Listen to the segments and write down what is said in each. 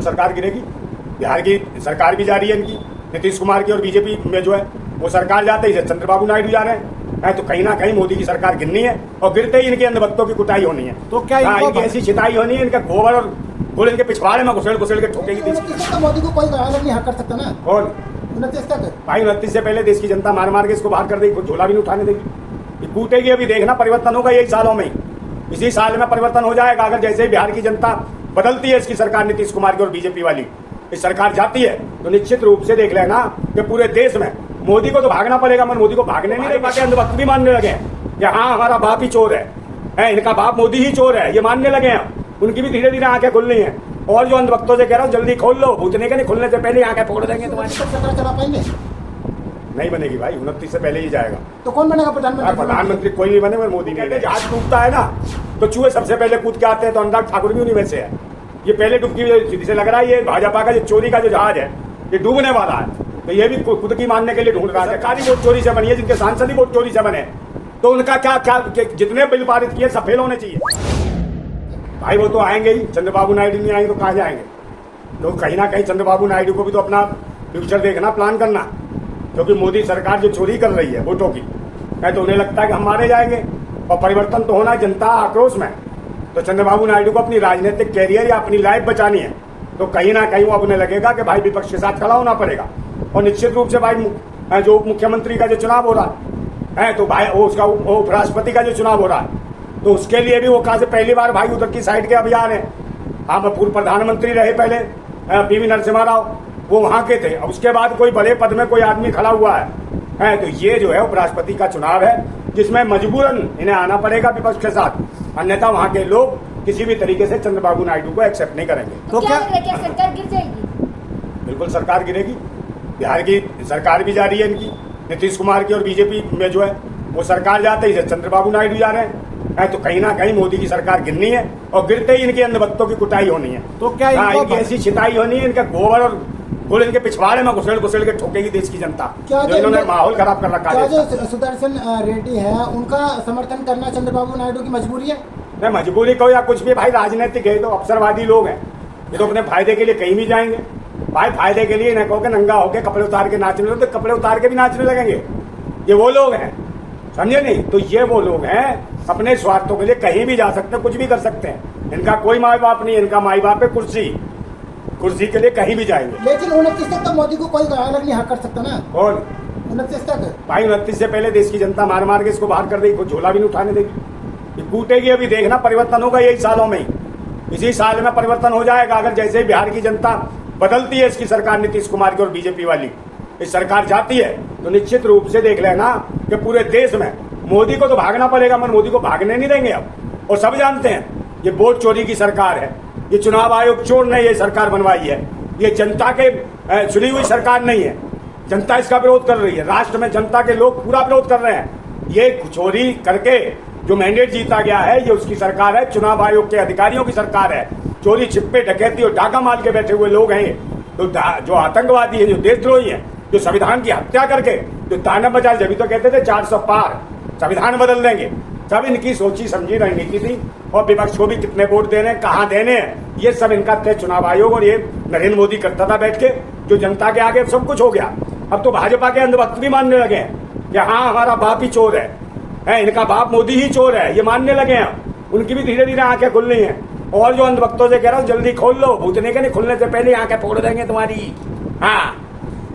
सरकार गिरेगी। बिहार की सरकार भी जा रही है इनकी, नीतीश कुमार की और बीजेपी में जो है वो सरकार जाते ही चंद्रबाबू नायडू जा रहे हैं। तो कहीं ना कहीं मोदी की सरकार गिरनी है और गिरते ही इनके अंधभक्तों की कुटाई होनी है। तो क्या इनकी ऐसी छिताई होनी है, इनका गोबर और गुड़ इनके पिछवाड़े में घुसेड़ के ठोकेगी देश की। मोदी को कोई अलग नहीं हक कर सकता ना। कौन? 29 तक भाई 29 से पहले देश की जनता मार मार के इसको बाहर कर देगी, झोला भी नहीं उठाने देगी। ये कूटेगी, अभी देखना परिवर्तन होगा यही सालों में, इसी साल में परिवर्तन हो जाएगा। अगर जैसे ही बिहार की जनता बदलती है, इसकी सरकार नीतीश कुमार की और बीजेपी वाली इस सरकार जाती है, तो निश्चित रूप से देख लेना कि पूरे देश में मोदी को तो भागना पड़ेगा, मगर मोदी को भागने नहीं देगा। अंधभक्त भी मानने लगे हैं कि हाँ हमारा बाप ही चोर है, इनका बाप मोदी ही चोर है, ये मानने लगे हैं। उनकी भी धीरे धीरे आंखें खुल रही हैं। और जो अंधभक्तों से कह रहा हूँ जल्दी खोल लो, भूतने के नहीं खुलने से पहले आंखें फोड़ देंगे तुम्हारी। सरकार चला पाएंगे? नहीं बनेगी भाई, 29 से पहले ही जाएगा। तो कौन बनेगा प्रधानमंत्री? प्रधानमंत्री कोई भी बने, मगर मोदी नहीं। जहाज डूबता है ना तो चूहे सबसे पहले कूद के आते हैं, तो अनुराग ठाकुर भी उन्हीं में से है। ये पहले डुबकी, जिसे लग रहा है ये भाजपा का जो चोरी का जो जहाज है ये डूबने वाला है, तो ये भी खुद की मानने के लिए ढूंढ रहा है। सरकारी वोट चोरी से बनी है, जिनके सांसद ही वोट चोरी से बने, तो उनका क्या जितने बिल पारित किए सब फेल होने चाहिए। भाई वो तो आएंगे ही, चंद्रबाबू नायडू नहीं आएंगे तो कहाँ जाएंगे? तो कहीं ना कहीं चंद्रबाबू नायडू को भी तो अपना फ्यूचर देखना, प्लान करना, क्योंकि मोदी सरकार जो चोरी कर रही है वोटों की, तो उन्हें लगता है कि हम मारे जाएंगे। और परिवर्तन तो होना है जनता आक्रोश में, तो चंद्रबाबू नायडू को अपनी राजनीतिक कैरियर या अपनी लाइफ बचानी है, तो कहीं ना कहीं वो अब उन्हें लगेगा कि भाई विपक्ष के साथ खड़ा होना पड़ेगा। और निश्चित रूप से भाई जो उप मुख्यमंत्री का जो चुनाव हो रहा है, तो भाई वो उसका उपराष्ट्रपति का जो चुनाव हो रहा है, तो उसके लिए भी वो कहा से पहली बार भाई उधर की साइड के अभियान है। हाँ, पूर्व प्रधानमंत्री रहे पहले पीवी नरसिम्हा राव, वो वहां के थे। अब उसके बाद कोई बड़े पद में कोई आदमी खड़ा हुआ है, तो ये जो है उपराष्ट्रपति का चुनाव है, जिसमें मजबूरन इन्हें आना पड़ेगा विपक्ष के साथ, अन्यथा वहां के लोग किसी भी तरीके से चंद्रबाबू नायडू को एक्सेप्ट नहीं करेंगे। तो क्या सरकार गिर जाएगी? बिल्कुल सरकार गिरेगी। बिहार की सरकार भी जा रही है इनकी, नीतीश कुमार की और बीजेपी में जो है वो सरकार जाते ही चंद्रबाबू नायडू जा रहे हैं। तो कहीं ना कहीं मोदी की सरकार गिरनी है और गिरते ही इनके अंधभक्तों की कुटाई होनी है। तो क्या इनकी ऐसी छिताई होनी है, इनका गोबर और गुड़ इनके पिछवाड़े में घुसेड़ के ठोकेगी देश की जनता, जो इन्होंने माहौल खराब कर रखा है। जो सुदर्शन रेड्डी है उनका समर्थन करना चंद्रबाबू नायडू की मजबूरी है? नहीं, मजबूरी कहो या कुछ भी, भाई राजनीतिक है, तो अवसरवादी लोग हैं, ये तो अपने फायदे के लिए कहीं भी जाएंगे। भाई फायदे के लिए न कहो कि नंगा होके कपड़े उतार के नाचने लगे, तो कपड़े उतार के भी नाचने लगेंगे। ये वो लोग हैं, समझे नहीं? तो ये वो लोग हैं, अपने स्वार्थों के लिए कहीं भी जा सकते हैं, कुछ भी कर सकते हैं। इनका कोई माई बाप नहीं, इनका माई बाप है कुर्सी के लिए कहीं भी जाएंगे। लेकिन 29 तक तो मोदी को कोई अलग नहीं हक कर सकता ना। कौन? 29 तक भाई 29 से पहले देश की जनता मार मार के इसको बाहर कर देगी, झोला भी नहीं उठाने देगी। ये कूटेगी, अभी देखना परिवर्तन होगा यही सालों में, इसी साल में परिवर्तन हो जाएगा। अगर जैसे ही बिहार की जनता बदलती है, इसकी सरकार नीतीश कुमार की और बीजेपी वाली इस सरकार जाती है, तो निश्चित रूप से देख लेना कि पूरे देश में मोदी को तो भागना पड़ेगा, मगर मोदी को भागने नहीं देंगे अब। और सब जानते हैं ये वोट चोरी की सरकार है, ये चुनाव आयोग चोर ने ये सरकार बनवाई है, ये जनता के चुनी हुई सरकार नहीं है। जनता इसका विरोध कर रही है, राष्ट्र में जनता के लोग पूरा विरोध कर रहे हैं। ये चोरी करके जो मैंडेट जीता गया है, ये उसकी सरकार है, चुनाव आयोग के अधिकारियों की सरकार है। चोरी छिपे डकैती और डाका मार के बैठे हुए लोग हैं, तो जो आतंकवादी है, जो देशद्रोही है, जो संविधान की हत्या करके जो ताना बजाए, जब तो कहते थे 400 पार संविधान बदल देंगे। सब इनकी सोची समझी रणनीति थी, और विपक्ष को भी कितने वोट देने, कहाँ देने, ये सब इनका तय चुनाव आयोग और ये नरेंद्र मोदी करता था बैठ के, जो जनता के आगे सब कुछ हो गया। अब तो भाजपा के अंधभक्त भी मानने लगे हैं कि हाँ हमारा बाप ही चोर है, इनका बाप मोदी ही चोर है, ये मानने लगे हैं। उनकी भी धीरे धीरे आंखें खुल रही हैं। और जो अंधभक्तों से कह रहा हूँ जल्दी खोल लो, भूतने के नहीं खुलने से पहले आंखें फोड़ देंगे तुम्हारी। हाँ,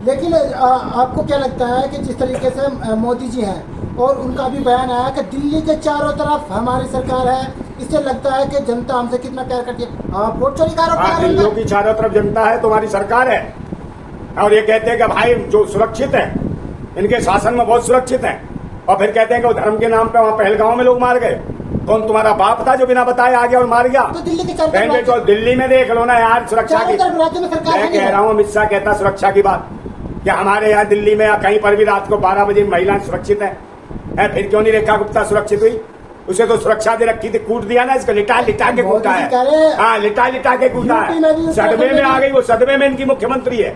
लेकिन आपको क्या लगता है कि जिस तरीके से मोदी जी हैं और उनका भी बयान आया कि दिल्ली के चारों तरफ हमारी सरकार है, इससे लगता है कि जनता हमसे कितना प्यार करती है? वोट चोरी का आरोप दिल्ली की चारों तरफ जनता है, तुम्हारी सरकार है, और ये कहते हैं कि भाई जो सुरक्षित है, इनके शासन में बहुत सुरक्षित है, और फिर कहते हैं कि धर्म के नाम पे वहाँ पहलगांव में लोग मार गए। कौन तुम्हारा बाप था जो बिना बताए आ गया और मार गया? तो दिल्ली के चारों तो दिल्ली में देख लो ना यार, सुरक्षा की। राज्य में सरकार मैं कह रहा हूँ, अमित शाह कहता सुरक्षा की बात, क्या हमारे यहाँ दिल्ली में या कहीं पर भी रात को 12 बजे महिलाएं सुरक्षित है? फिर क्यों नहीं रेखा गुप्ता सुरक्षित हुई? उसे तो सुरक्षा दे रखी थी, कूट दिया ना इसको, लिटा के कूटा है। हाँ, लिटा के कूटा है, सदमे में आ गई वो, सदमे में इनकी मुख्यमंत्री है,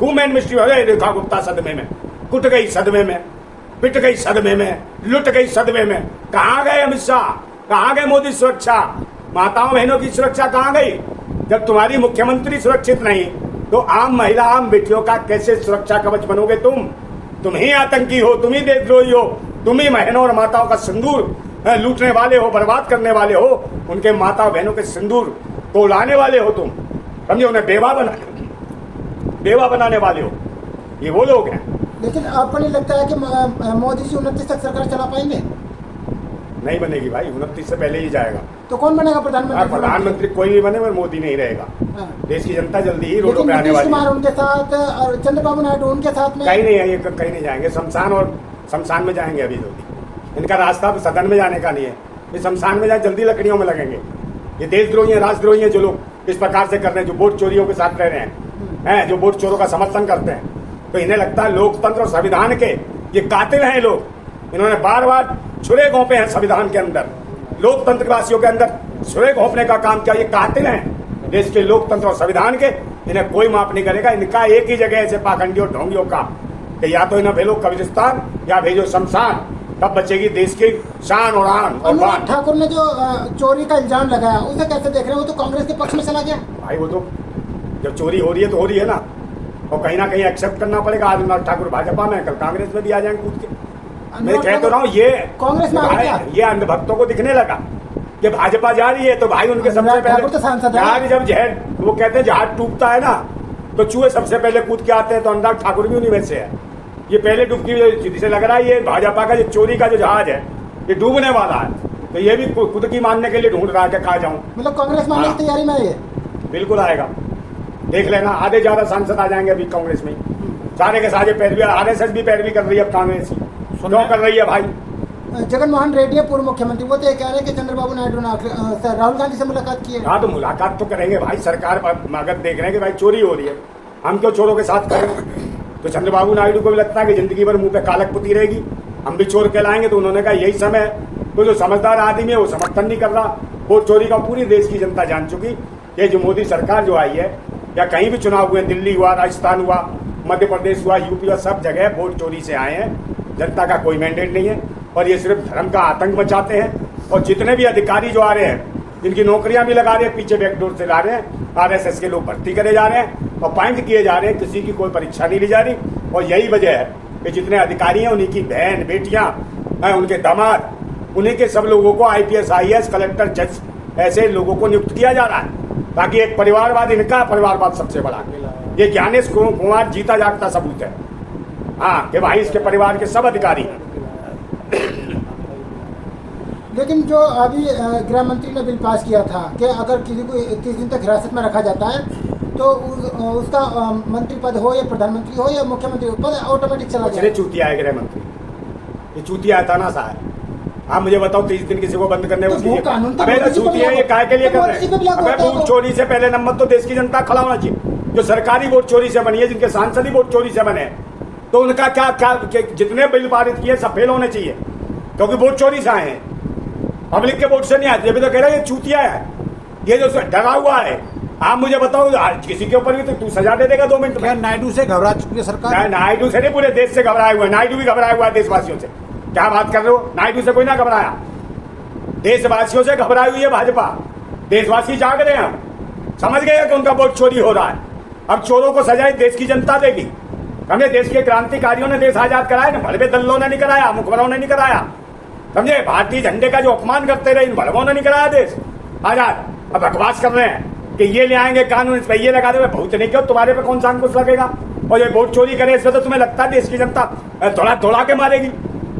वुमेन मिनिस्ट्री हो गई रेखा गुप्ता, सदमे में कुट गई, सदमे में पिट गई, सदमे में लुट गई, सदमे में। कहाँ गए अमित शाह, कहाँ गए मोदी? सुरक्षा, माताओं बहनों की सुरक्षा कहाँ गई? जब तुम्हारी मुख्यमंत्री सुरक्षित नहीं तो आम महिला आम बेटियों का कैसे सुरक्षा कवच बनोगे तुम ही आतंकी हो, तुम ही देशद्रोही हो, तुम ही बहनों और माताओं का सिंदूर लूटने वाले हो, बर्बाद करने वाले हो, उनके माता बहनों के सिंदूर को उड़ाने वाले हो तुम, समझे, उन्हें बेवा बनाने वाले हो, ये वो लोग हैं। लेकिन आपको नहीं लगता है कि मोदी जी 29 तक सरकार चला पाएंगे? नहीं बनेगी भाई, 29 से पहले ही जाएगा। तो कौन बनेगा प्रधानमंत्री? प्रधानमंत्री कोई भी बने, मोदी नहीं रहेगा। हाँ। देश की जनता जल्दी ही रोडों लेकिन पे आने नीतीश वाली कुमार है। उनके साथ और चंद्रबाबू नायडू उनके साथ में कहीं नहीं है, ये कहीं नहीं जाएंगे। शमशान में जाएंगे अभी जल्दी। इनका रास्ता सदन में जाने का नहीं है, ये शमशान में जाए जल्दी लकड़ियों में लगेंगे। ये देशद्रोही है, राष्ट्रद्रोही है जो लोग इस प्रकार से कर रहे हैं, जो वोट चोरियों के साथ रह रहे हैं, जो वोट चोरों का समर्थन करते हैं। तो इन्हें लगता है लोकतंत्र और संविधान के ये कातिल हैं लोग। इन्होंने बार बार छुरे घोंपे हैं संविधान के अंदर, लोकतंत्र वासियों के अंदर छुरे घोंपने का काम किया। ये कातिल हैं देश के लोकतंत्र और संविधान के, इन्हें कोई माफ नहीं करेगा। इनका एक ही जगह ऐसे पाखंडी और ढोंगियों का कि या तो इन्हें भेजो कब्रिस्तान या भेजो शमशान, तब बचेगी देश की शान और आन और अनुराग बान। ठाकुर ने जो चोरी का इल्जाम लगाया उसे कैसे देख रहे हैं? वो तो कांग्रेस के पक्ष में चला गया। भाई वो तो जब चोरी हो रही है तो हो रही है ना, और कहीं ना कहीं एक्सेप्ट करना पड़ेगा। आज अनुराग ठाकुर भाजपा में, कल कांग्रेस में भी आ जाएंगे कूद के। मैं कह तो रहा हूँ ये कांग्रेस में आ गया। ये अंधभक्तों को दिखने लगा कि भाजपा जा रही है तो भाई उनके सबसे अनुराग ठाकुर तो पहले सांसद है। यार जब जहर वो कहते हैं जहाज टूटता है ना तो चूहे सबसे पहले कूद के आते हैं, तो अनुराग ठाकुर भी उन्हीं में से है। ये पहले डूबती जिसे लग रहा है ये भाजपा का जो चोरी का जो जहाज है ये डूबने वाला है, तो ये भी खुद की मानने के लिए ढूंढ रहा है कि कहा जाऊं। मतलब कांग्रेस में आने की तैयारी में है ये। बिल्कुल आएगा, देख लेना। आधे ज्यादा सांसद आ जाएंगे अभी कांग्रेस में, सारे के सारे पैरवी। आरएसएस भी पैरवी कर रही है अब कांग्रेस की, क्यों कर रही है भाई? जगन मोहन रेड्डी है पूर्व मुख्यमंत्री, वो तो ये कह रहे हैं कि चंद्रबाबू नायडू ने राहुल गांधी से मुलाकात की है। हाँ तो मुलाकात तो करेंगे भाई। सरकार अगर देख रहे हैं कि भाई चोरी हो रही है, हम क्यों चोरों के साथ करें? तो चंद्रबाबू नायडू को भी लगता है कि जिंदगी भर मुंह पे कालक पुती रहेगी, हम भी चोर कहलाएंगे। तो उन्होंने कहा यही समय है। तो जो समझदार आदमी है वो समर्थन नहीं कर रहा। वो चोरी का पूरी देश की जनता जान चुकी। ये जो मोदी सरकार जो आई है, या कहीं भी चुनाव हुए, दिल्ली हुआ, राजस्थान हुआ, मध्य प्रदेश हुआ, यूपी हुआ, सब जगह वोट चोरी से आए हैं। जनता का कोई मैंडेट नहीं है और ये सिर्फ धर्म का आतंक मचाते हैं। और जितने भी अधिकारी जो आ रहे हैं, जिनकी नौकरियां भी लगा रहे हैं, पीछे बैकडोर से ला रहे हैं, आरएसएस के लोग भर्ती करे जा रहे हैं और पॉइंट किए जा रहे हैं। किसी की कोई परीक्षा नहीं ली जा रही। और यही वजह है कि जितने अधिकारी हैं उन्हीं की बहन बेटियां, उनके दामाद, उन्हीं के सब लोगों को आईपीएस, आईएएस, कलेक्टर, जज, ऐसे लोगों को नियुक्त किया जा रहा है ताकि एक परिवारवाद, इनका परिवारवाद सबसे बड़ा। ये ज्ञानेश कुमार जीता जागता सबूत है, हाँ, कि भाई इसके परिवार के सब अधिकारी हैं। लेकिन जो अभी गृह मंत्री ने बिल पास किया था कि अगर किसी को 31 दिन तक हिरासत में रखा जाता है तो उसका मंत्री पद हो या प्रधानमंत्री हो या मुख्यमंत्री हो, पद ऑटोमेटिक चला जाए। चूतिया है गृह मंत्री, ये चूतिया है ताना सा है। आप मुझे बताओ 30 दिन किसी को बंद करने तो वो कानून तो अबे तो चूतिया ये काय के लिए कर रहे हैं? अबे तो वोट चोरी से पहले नंबर तो देश की जनता खड़ा होना चाहिए। जो सरकारी वोट चोरी से बनी है, जिनके सांसद ही वोट चोरी से बने, तो उनका क्या जितने बिल पारित किए सब फेल होने चाहिए, क्योंकि वोट चोरी से आए हैं, पब्लिक के वोट से नहीं आते। अभी तो कह रहे हैं ये चूतिया है, ये जो डरा हुआ है। आप मुझे बताओ किसी के ऊपर भी तो तू सजा दे देगा 2 मिनट में। नायडू से घबरा चुकी है सरकार। नायडू से नहीं, पूरे देश से घबराए हुए। नायडू भी घबराया हुआ है देशवासियों से। क्या बात कर रहे हो? नायडू से कोई ना घबराया, देशवासियों से घबराई हुई है भाजपा। देशवासी जाग रहे हैं, समझ गए कि उनका वोट चोरी हो रहा है। अब चोरों को सजाए देश की जनता देगी। हमने देश के क्रांतिकारियों ने देश आजाद कराया ना, भड़वे दल्लों ने नहीं कराया, मुखबरों ने नहीं कराया, समझे। भारतीय झंडे का जो अपमान करते रहे इन भड़वों ने नहीं कराया देश आजाद। अब बकवास कर रहे हैं कि ये ले आएंगे कानून, इस पे ये लगा देंगे। बहुत नहीं, क्यों तुम्हारे पे कौन सा अंकुश लगेगा? और ये वोट चोरी करे इसमें तो तुम्हें लगता है देश की जनता दौड़ा के मारेगी,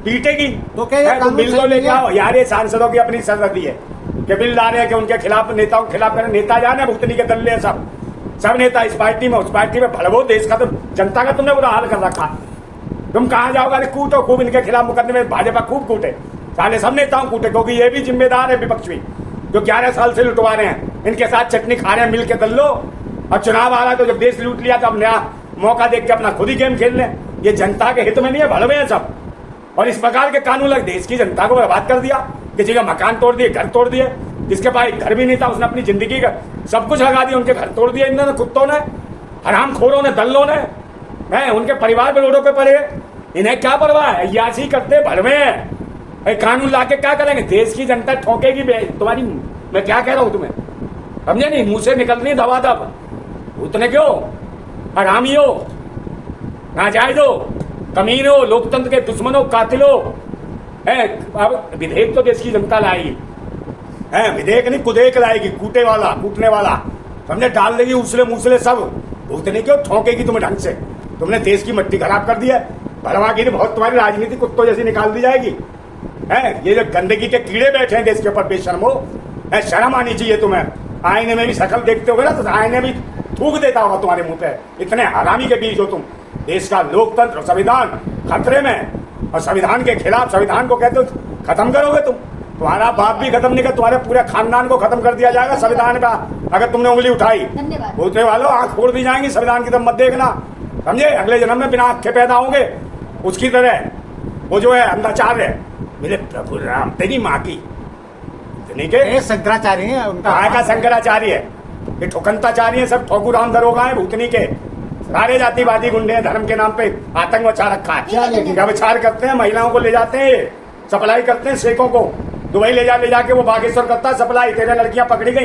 पीटेगी? तो क्या ये कानून बिल तो लेके आओ यार। ये सांसदों की अपनी सरहदी है कि बिल ला रहे हैं कि उनके खिलाफ, नेताओं के खिलाफ करें। नेता जाने भुगतनी के दल्ले हैं सब नेता इस पार्टी में उस पार्टी में। भड़वो देश का तो जनता का तुमने बुरा हाल कर रखा। तुम कहाँ जाओगे? अरे कूटो खूब इनके खिलाफ मुकदमे में, भाजपा खूब कूटे, साले सब नेताओं कूटे, क्योंकि ये भी जिम्मेदार है विपक्ष भी, जो 11 साल से लुटवा रहे हैं। इनके साथ चटनी खा रहे हैं मिल के दल्लो। अब चुनाव आ रहा है तो जब देश लूट लिया तो अब नया मौका देख के अपना खुद ही गेम खेल लें। ये जनता के हित में नहीं है, भड़वे हैं सब। और इस प्रकार के कानून लग देश की जनता को बर्बाद कर दिया। किसी का मकान तोड़ दिए, घर तोड़ दिए, जिसके पास घर भी नहीं था उसने अपनी जिंदगी का सब कुछ लगा दिया, उनके घर तोड़ दिए इन्होंने, कुत्तों ने, हरामखोरों ने, दल्लों ने। उनके परिवार में रोडों पे पड़े, इन्हें क्या परवाह है? अय्याशी करते भड़वे हैं। कानून लाके क्या करेंगे? देश की जनता ठोकेगी तुम्हारी। मैं क्या कह रहा हूं तुम्हें, समझे नहीं, मुंह से निकलनी दबादब, उतने क्यों हरामी हो, नाजायज हो, कमीन हो, लोकतंत्र के दुश्मन हो, कातिल हो। अब विधेयक तो देश की जनता लाएगी, विधेयक नहीं कुधेयक लाएगी, कूटने वाला हमने डाल देगी उसले मूसले सब, भूतने क्यों ठोकेगी तुम्हें ढंग से। तुमने देश की मिट्टी खराब कर दी है, भड़वागिरी बहुत तुम्हारी राजनीति कुत्तों जैसी निकाल दी जाएगी। ये जो गंदगी के कीड़े बैठे हैं देश के ऊपर बेशर्मो, शर्म आनी चाहिए तुम्हें। आईने में भी शक्ल देखते हो ना तो आईने भी थूक देता होगा तुम्हारे मुंह पे, इतने हरामी के बीच हो तुम। देश का लोकतंत्र संविधान खतरे में, और संविधान के खिलाफ, संविधान को कहते हो खत्म करोगे तुम। तुम्हारा बाप भी खत्म नहीं कर, तुम्हारे पूरे खानदान को खत्म कर दिया जाएगा संविधान का, अगर तुमने उंगली उठाई। धन्यवाद। बोलते वालों आंख फोड़ दी जाएंगी, संविधान की तरफ मत देखना, समझे। अगले जन्म में बिना आंख के पैदा होंगे, उसकी तरह वो जो है अंधाचार है। मेरे प्रभु राम तेरी माँ की इतनी के ये शंकराचार्य है उनका। कहा का शंकराचार्य है, ये ठोकंताचार्य है, सब ठोकू राम दरोगा है, भूतनी के सारे जातिवादी गुंडे हैं, धर्म के नाम पे आतंक मचा रखा है। व्यभिचार करते हैं, महिलाओं को ले जाते हैं, सप्लाई करते हैं शेखों को, दुबई ले जाके वो बागेश्वर करता है सप्लाई, 13 लड़कियां पकड़ी गई।